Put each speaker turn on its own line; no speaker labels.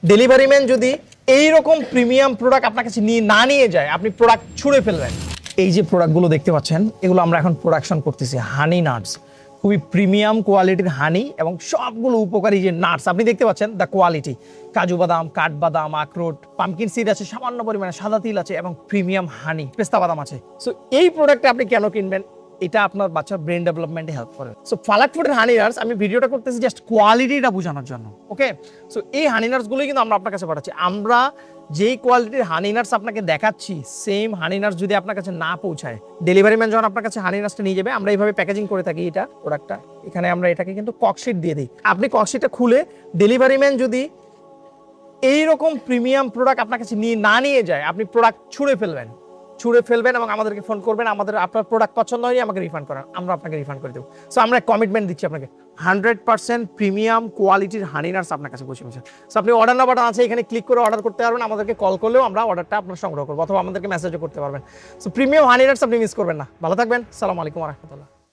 Delivery man যদি এইরকম premium product আপনার কাছে নিয়ে যায়, আপনি প্রোডাক্ট ছুঁড়ে ফেলবেন। এই যে প্রোডাক্টগুলো দেখতে পাচ্ছেন, এগুলো আমরা এখন প্রোডাকশন করতেছি হানি নাটস, খুবই প্রিমিয়াম কোয়ালিটির হানি এবং সবগুলো উপকারী যে নাটস আপনি দেখতে পাচ্ছেন, দ্য কোয়ালিটি, কাজু বাদাম, কাঠবাদাম, আখরোট, পামকিন সিড আছে, সামান্য পরিমাণে সাদা তিল আছে এবং প্রিমিয়াম হানি, পেস্তা বাদাম আছে। সো এই প্রোডাক্টটা আপনি কেন কিনবেন? এটা আপনার বাচ্চার ব্রেন ডেভেলপমেন্টে হেল্প করে। সো ফালাক ফুডের হানি নাটস আমি ভিডিওটা করতেছি জাস্ট কোয়ালিটিটা বোঝানোর জন্য, ওকে? সো এই হানি নাটসগুলোই কিন্তু আমরা আপনার কাছে পাঠাচ্ছি। আমরা যেই কোয়ালিটির হানি নাটস আপনাকে দেখাচ্ছি, সেম হানি নাটস যদি আপনার কাছে না পৌঁছায়, ডেলিভারি ম্যান যখন আপনার কাছে হানি নাটসটা নিয়ে যাবে, আমরা এইভাবে প্যাকেজিং করে থাকি এটা প্রোডাক্টটা। এখানে আমরা এটাকে কিন্তু ককশিট দিয়ে দিই। আপনি ককশিটটা খুলে ডেলিভারি ম্যান যদি এইরকম প্রিমিয়াম প্রোডাক্ট আপনার কাছে নিয়ে যায়, আপনি প্রোডাক্ট ছুঁড়ে ফেলবেন এবং আমাদেরকে ফোন করবেন, আপনার প্রোডাক্ট পছন্দ হয়নি, আমাকে রিফান্ড করেন, আমরা আপনাকে রিফান্ড করে দেবো। সো আমরা কমিটমেন্ট দিচ্ছি আপনাকে 100% প্রিমিয়াম কোয়ালিটির হানি নাটস আপনার কাছে বসে। সো আপনি অর্ডার না বাটন আছে, এখানে ক্লিক করে অর্ডার করতে পারবেন, আমাদেরকে কল করলেও আমরা অর্ডারটা আপনার সংগ্রহ করবো, অথবা আমাদেরকে মেসেজও করতে পারবেন। সো প্রিমিয়াম হানি নাটস আপনি মিস করবেন না। ভালো থাকবেন। আসসালামু আলাইকুম ওয়া রাহমাতুল্লাহ।